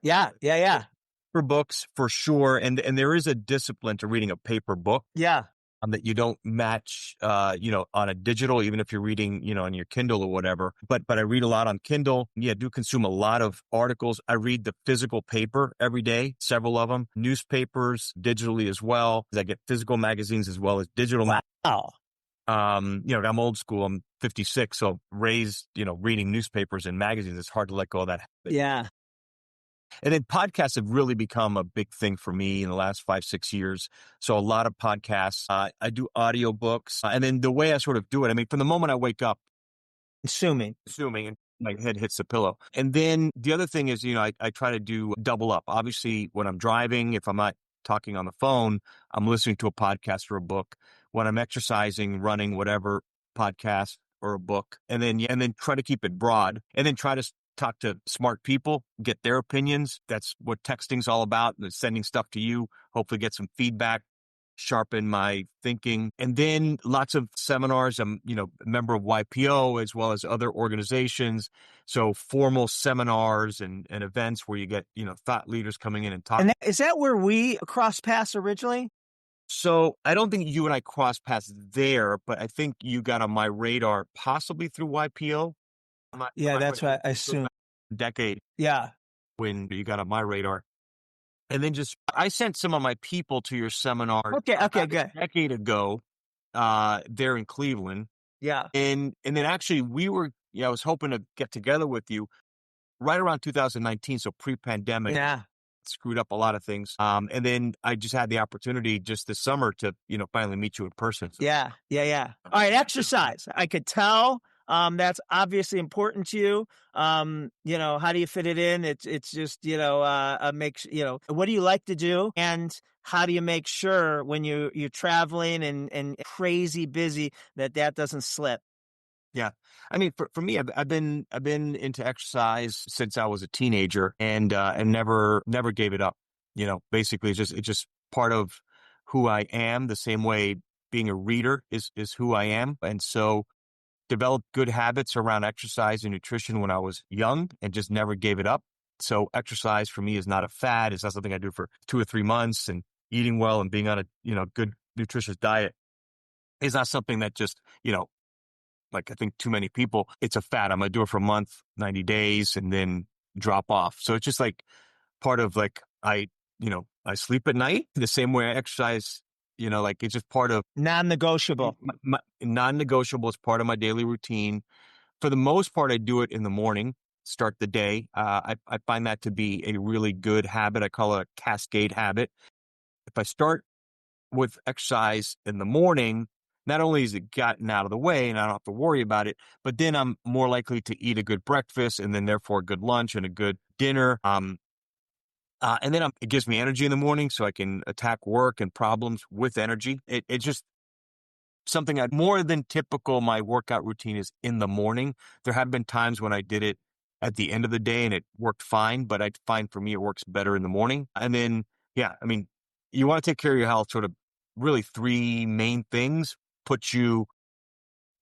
Speaker 3: For books, for sure. And there is a discipline to reading a paper book.
Speaker 2: Yeah.
Speaker 3: That you don't match, on a digital, even if you're reading, on your Kindle or whatever. But I read a lot on Kindle. Yeah, I do consume a lot of articles. I read the physical paper every day, several of them, newspapers, digitally as well. I get physical magazines as well as digital.
Speaker 2: Wow.
Speaker 3: I'm old school. I'm 56, so raised, reading newspapers and magazines. It's hard to let go of that habit.
Speaker 2: Yeah.
Speaker 3: And then podcasts have really become a big thing for me in the last 5-6 years. So a lot of podcasts. I do audiobooks. And then the way I sort of do it, from the moment I wake up,
Speaker 2: consuming,
Speaker 3: and my head hits the pillow. And then the other thing is, I try to do double up. Obviously, when I'm driving, if I'm not talking on the phone, I'm listening to a podcast or a book. When I'm exercising, running, whatever, podcast or a book. And then try to keep it broad. And then try to talk to smart people, get their opinions. That's what texting's all about. Sending stuff to you, hopefully get some feedback, sharpen my thinking. And then lots of seminars. I'm, a member of YPO as well as other organizations. So formal seminars and events where you get, thought leaders coming in and talking.
Speaker 2: And is that where we crossed paths originally?
Speaker 3: So I don't think you and I crossed paths there, but I think you got on my radar possibly through YPO.
Speaker 2: That's what I assume.
Speaker 3: Decade.
Speaker 2: Yeah.
Speaker 3: When you got on my radar. And then I sent some of my people to your seminar.
Speaker 2: Okay, good.
Speaker 3: A decade ago, there in Cleveland.
Speaker 2: Yeah.
Speaker 3: And then actually I was hoping to get together with you right around 2019. So pre-pandemic.
Speaker 2: Yeah.
Speaker 3: Screwed up a lot of things. And then I just had the opportunity just this summer to, finally meet you in person. So.
Speaker 2: Yeah. All right. Exercise. I could tell. That's obviously important to you. How do you fit it in? It's just, what do you like to do? And how do you make sure when you're traveling and crazy busy that doesn't slip?
Speaker 3: Yeah. For me, I've been into exercise since I was a teenager and never gave it up. Basically it's just part of who I am, the same way being a reader is who I am. And so developed good habits around exercise and nutrition when I was young and just never gave it up. So exercise for me is not a fad. It's not something I do for 2 or 3 months, and eating well and being on a, good nutritious diet is not something that just, like I think too many people, it's a fad. I'm going to do it for a month, 90 days, and then drop off. So it's just like part of I sleep at night the same way I exercise. It's just part of
Speaker 2: non-negotiable.
Speaker 3: Non-negotiable. It's part of my daily routine. For the most part, I do it in the morning, start the day. I find that to be a really good habit. I call it a cascade habit. If I start with exercise in the morning, not only is it gotten out of the way and I don't have to worry about it, but then I'm more likely to eat a good breakfast and then therefore a good lunch and a good dinner. And then it gives me energy in the morning so I can attack work and problems with energy. It's just something more than typical. My workout routine is in the morning. There have been times when I did it at the end of the day and it worked fine, but I find for me it works better in the morning. And then, yeah, I mean, you want to take care of your health. Sort of really three main things put you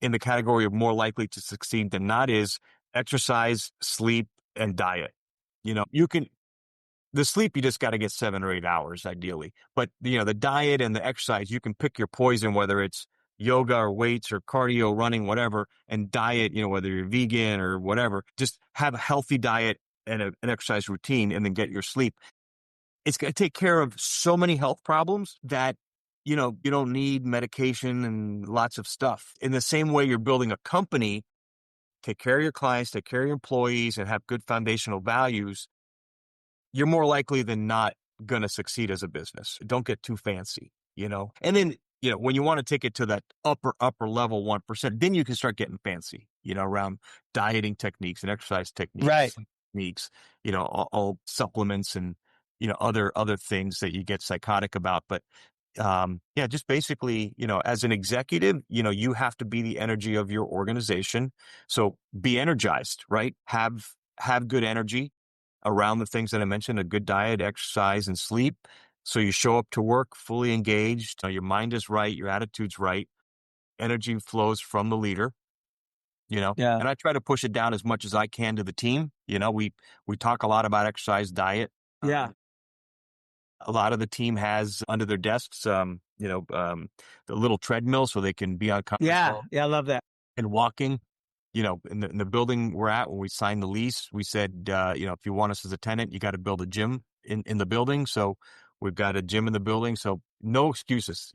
Speaker 3: in the category of more likely to succeed than not is exercise, sleep, and diet. The sleep, you just got to get 7 or 8 hours ideally. But, the diet and the exercise, you can pick your poison, whether it's yoga or weights or cardio, running, whatever, and diet, whether you're vegan or whatever, just have a healthy diet and an exercise routine and then get your sleep. It's going to take care of so many health problems that, you don't need medication and lots of stuff. In the same way you're building a company, take care of your clients, take care of your employees, and have good foundational values, you're more likely than not going to succeed as a business. Don't get too fancy, And then, when you want to take it to that upper level 1%, then you can start getting fancy, around dieting techniques and exercise techniques,
Speaker 2: right?
Speaker 3: Techniques, all supplements and, other things that you get psychotic about. But, just basically, as an executive, you have to be the energy of your organization. So be energized, right? Have good energy around the things that I mentioned, a good diet, exercise, and sleep. So you show up to work fully engaged. Your mind is right. Your attitude's right. Energy flows from the leader,
Speaker 2: Yeah.
Speaker 3: And I try to push it down as much as I can to the team. We talk a lot about exercise, diet.
Speaker 2: Yeah.
Speaker 3: A lot of the team has under their desks, the little treadmill so they can be on conference call.
Speaker 2: Yeah. I love that.
Speaker 3: And walking. In the building we're at, when we signed the lease, we said, if you want us as a tenant, you got to build a gym in the building. So we've got a gym in the building. So no excuses,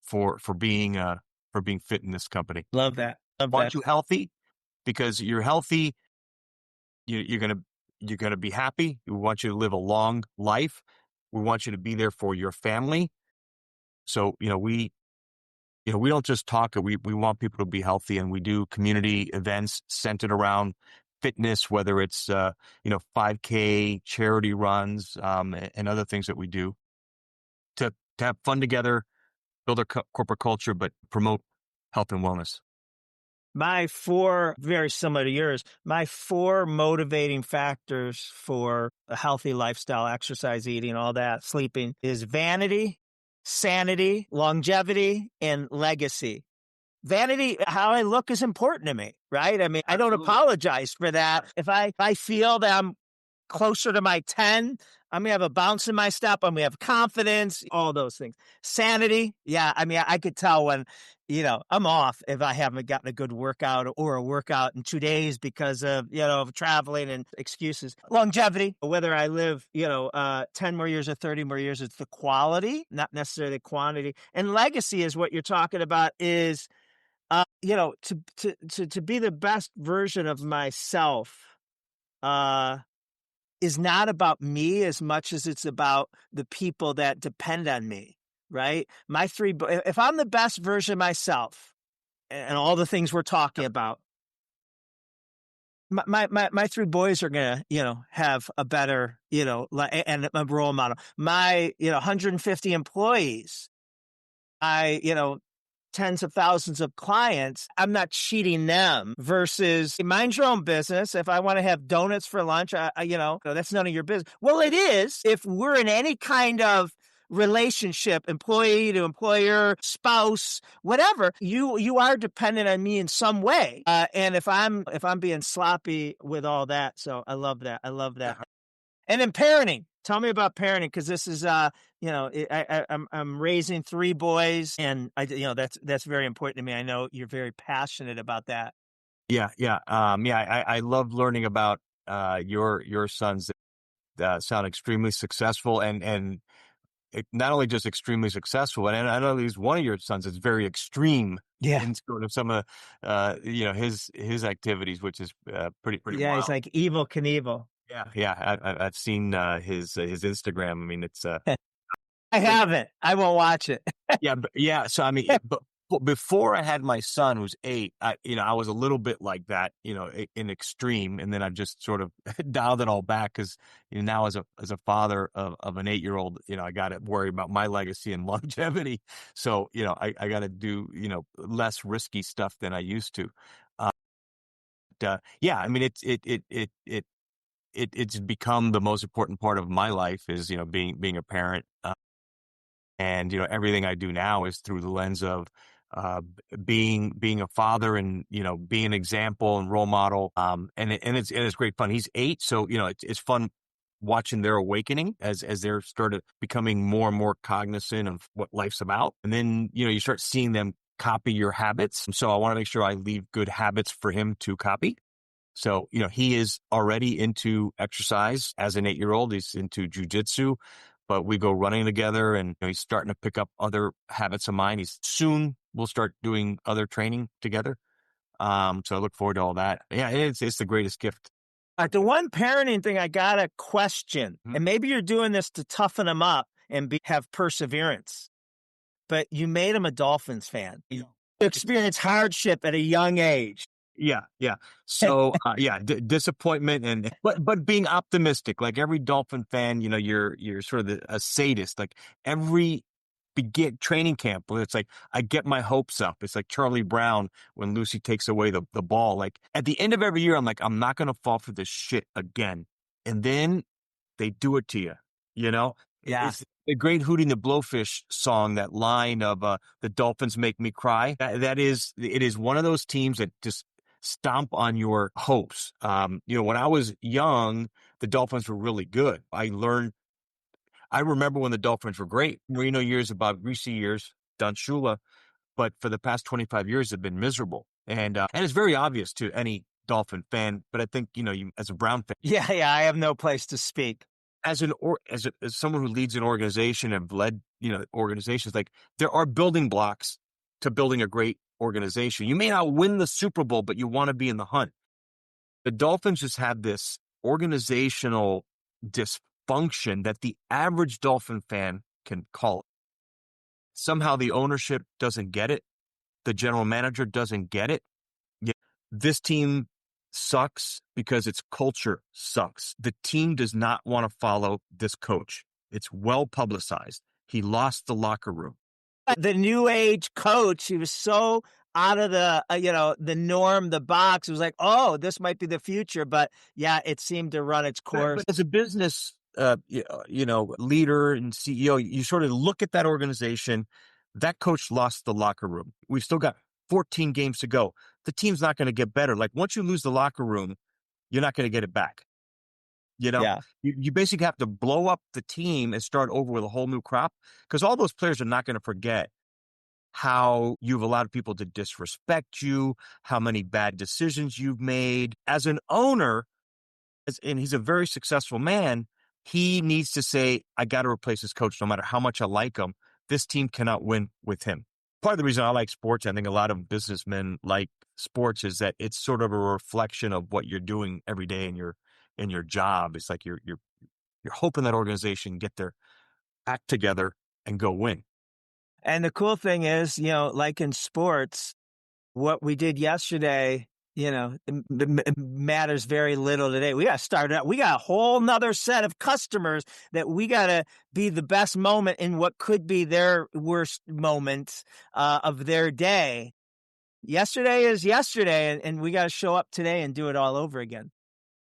Speaker 3: for being fit in this company.
Speaker 2: Love that.
Speaker 3: Want you healthy, because you're healthy. You're gonna be happy. We want you to live a long life. We want you to be there for your family. So we don't just talk. We want people to be healthy, and we do community events centered around fitness, whether it's 5K charity runs, and other things that we do to have fun together, build our corporate culture, but promote health and wellness.
Speaker 2: Very similar to yours, my 4 motivating factors for a healthy lifestyle, exercise, eating, all that, sleeping, is vanity, sanity, longevity, and legacy. Vanity, how I look is important to me, right? I mean, I don't apologize for that. If I feel that I'm closer to my 10, I'm going to have a bounce in my step. I'm going to have confidence, all those things. Sanity. Yeah. I mean, I could tell when, I'm off if I haven't gotten a good workout or a workout in 2 days because of, traveling and excuses. Longevity, whether I live, 10 more years or 30 more years, it's the quality, not necessarily the quantity. And legacy is what you're talking about is, to be the best version of myself, is not about me as much as it's about the people that depend on me, right? If I'm the best version of myself and all the things we're talking about, my 3 boys are going to, have a better, and a role model. My, 150 employees, tens of thousands of clients, I'm not cheating them versus mind your own business. If I want to have donuts for lunch, that's none of your business. Well, it is if we're in any kind of relationship, employee to employer, spouse, whatever, you are dependent on me in some way. And if I'm being sloppy with all that, so I love that. And then parenting. Tell me about parenting, because this is, I'm raising 3 boys, and that's very important to me. I know you're very passionate about that.
Speaker 3: Yeah. I love learning about your sons that sound extremely successful, and not only just extremely successful, and I know at least one of your sons is very extreme.
Speaker 2: Yeah.
Speaker 3: In sort of some of his activities, which is pretty
Speaker 2: yeah,
Speaker 3: wild.
Speaker 2: He's like Evel Knievel.
Speaker 3: Yeah. I've seen his Instagram. I mean, it's
Speaker 2: I haven't. I won't watch it.
Speaker 3: Yeah. So, I mean, but before I had my son, who's 8, I was a little bit like that, in extreme. And then I just sort of dialed it all back because, now as a father of an 8-year-old, I got to worry about my legacy and longevity. So, I got to do, less risky stuff than I used to. Yeah, I mean, it's become the most important part of my life is, being a parent. And, everything I do now is through the lens of being a father and, being an example and role model. And it's great fun. He's 8. So, it's fun watching their awakening as they're started becoming more and more cognizant of what life's about. And then, you start seeing them copy your habits. So I want to make sure I leave good habits for him to copy. So, he is already into exercise as an 8-year-old. He's into jujitsu, but we go running together and he's starting to pick up other habits of mine. Soon we'll start doing other training together. So I look forward to all that. Yeah, it's the greatest gift.
Speaker 2: The one parenting thing I got a question, and maybe you're doing this to toughen him up and have perseverance, but you made him a Dolphins fan. You experienced hardship at a young age.
Speaker 3: Yeah. So, disappointment but being optimistic, like every Dolphin fan, you're sort of a sadist. Like every training camp, it's like I get my hopes up. It's like Charlie Brown when Lucy takes away the ball. Like at the end of every year, I'm like, I'm not going to fall for this shit again. And then they do it to you,
Speaker 2: Yeah.
Speaker 3: It's the great Hootie and the Blowfish song, that line of the Dolphins make me cry. It is one of those teams that just stomp on your hopes. When I was young, the Dolphins were really good. I remember when the Dolphins were great. Marino years, about Reese years, Don Shula, but for the past 25 years, they've been miserable. And it's very obvious to any Dolphin fan, but I think, you as a Brown fan.
Speaker 2: Yeah, I have no place to speak.
Speaker 3: As someone who leads an organization and led, organizations, like there are building blocks to building a great organization. You may not win the Super Bowl, but you want to be in the hunt. The Dolphins just have this organizational dysfunction that the average Dolphin fan can call it. Somehow the ownership doesn't get it. The general manager doesn't get it. This team sucks because its culture sucks. The team does not want to follow this coach. It's well publicized. He lost the locker room.
Speaker 2: The new age coach, he was so out of the, the norm, the box. It was like, oh, this might be the future. But yeah, it seemed to run its course.
Speaker 3: But as a business, leader and CEO, you sort of look at that organization. That coach lost the locker room. We've still got 14 games to go. The team's not going to get better. Like once you lose the locker room, you're not going to get it back.
Speaker 2: Yeah.
Speaker 3: You basically have to blow up the team and start over with a whole new crop, because all those players are not going to forget how you've allowed people to disrespect you, how many bad decisions you've made. As an owner, and he's a very successful man, he needs to say, I got to replace this coach no matter how much I like him. This team cannot win with him. Part of the reason I like sports, I think a lot of businessmen like sports, is that it's sort of a reflection of what you're doing every day in your job. It's like you're hoping that organization get their act together and go win.
Speaker 2: And the cool thing is, like in sports, what we did yesterday, it matters very little today. We got to start out. We got a whole nother set of customers that we got to be the best moment in what could be their worst moments of their day. Yesterday is yesterday, and we got to show up today and do it all over again.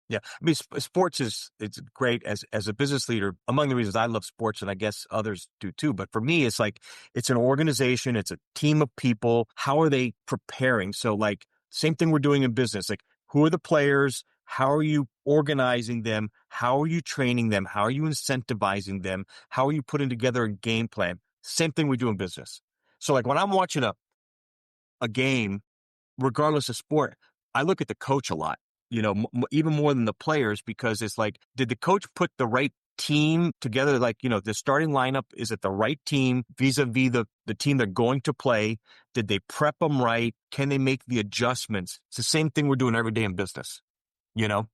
Speaker 3: Yeah. I mean, sports it's great as a business leader. Among the reasons I love sports, and I guess others do too. But for me, it's like, it's an organization. It's a team of people. How are they preparing? So like, same thing we're doing in business. Like, who are the players? How are you organizing them? How are you training them? How are you incentivizing them? How are you putting together a game plan? Same thing we do in business. So like when I'm watching a game, regardless of sport, I look at the coach a lot, even more than the players, because it's like, did the coach put the right team together? Like, the starting lineup, is it the right team vis-a-vis the team they're going to play? Did they prep them right? Can they make the adjustments? It's the same thing we're doing every day in business.
Speaker 2: Yep.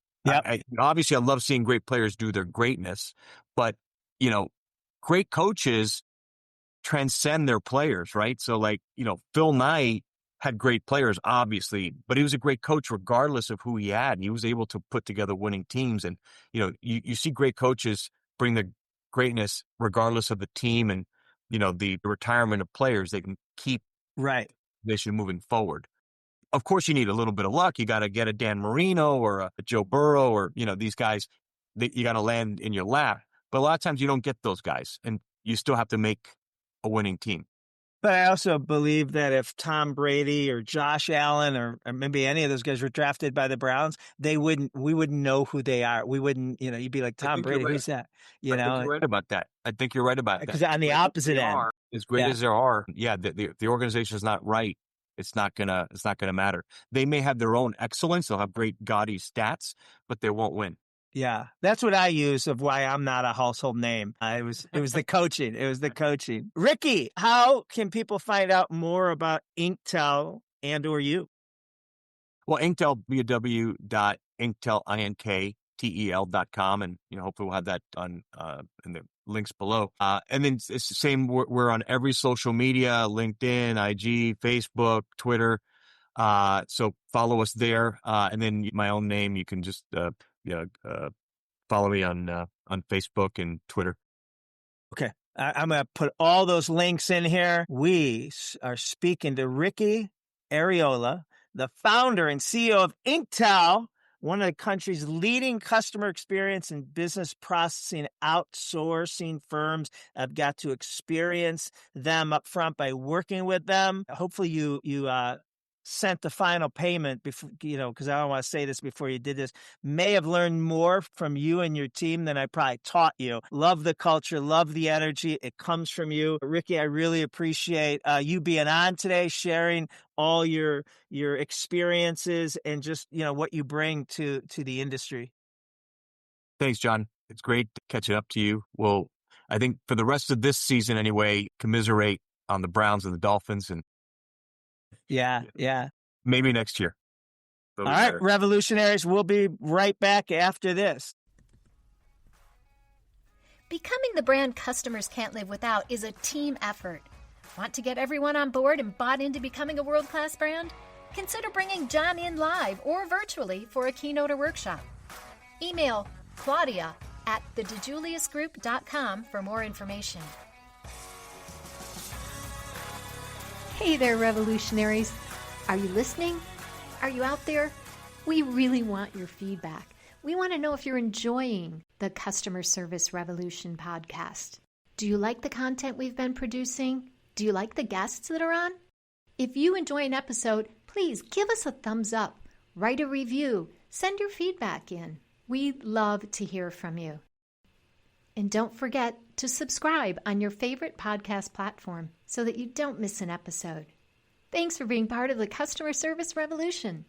Speaker 3: Obviously I love seeing great players do their greatness, but great coaches transcend their players, right? So like, Phil Knight had great players, obviously, but he was a great coach regardless of who he had. And he was able to put together winning teams. And, you see great coaches bring the greatness regardless of the team and, the retirement of players. They can keep they should moving forward. Of course, you need a little bit of luck. You got to get a Dan Marino or a Joe Burrow or, these guys that you got to land in your lap. But a lot of times you don't get those guys and you still have to make a winning team.
Speaker 2: But I also believe that if Tom Brady or Josh Allen or maybe any of those guys were drafted by the Browns, we wouldn't know who they are. We wouldn't, you'd be like, Tom Brady, who's that?
Speaker 3: I think you're right about that.
Speaker 2: Because on the opposite end,
Speaker 3: as great as there are, the organization is not right. It's not gonna matter. They may have their own excellence. They'll have great gaudy stats, but they won't win.
Speaker 2: Yeah, that's what I use of why I'm not a household name. It was the coaching. It was the coaching. Ricky, how can people find out more about Inktel and or you?
Speaker 3: Well, Inktel, www.inktel.com, and hopefully we'll have that on in the links below. And then it's the same. We're on every social media: LinkedIn, IG, Facebook, Twitter. So follow us there. And then my own name, you can just follow me on Facebook and Twitter.
Speaker 2: Okay. I'm going to put all those links in here. We are speaking to Ricky Arriola, the founder and CEO of Inktel, one of the country's leading customer experience and business processing outsourcing firms. I've got to experience them up front by working with them. Hopefully you sent the final payment before, because I don't want to say this before you did this, may have learned more from you and your team than I probably taught you. Love the culture, love the energy. It comes from you. Ricky, I really appreciate you being on today, sharing all your experiences and just, what you bring to the industry.
Speaker 3: Thanks, John. It's great catching up to you. Well, I think for the rest of this season anyway, commiserate on the Browns and the Dolphins, and
Speaker 2: Yeah.
Speaker 3: maybe next year.
Speaker 2: All right, revolutionaries, we'll be right back after this.
Speaker 4: Becoming the brand customers can't live without is a team effort. Want to get everyone on board and bought into becoming a world-class brand? Consider bringing John in live or virtually for a keynote or workshop. Email Claudia at tdg.click for more information.
Speaker 5: Hey there, revolutionaries. Are you listening? Are you out there? We really want your feedback. We want to know if you're enjoying the Customer Service Revolution podcast. Do you like the content we've been producing? Do you like the guests that are on? If you enjoy an episode, please give us a thumbs up, write a review, send your feedback in. We'd love to hear from you. And don't forget to subscribe on your favorite podcast platform so that you don't miss an episode. Thanks for being part of the Customer Service Revolution.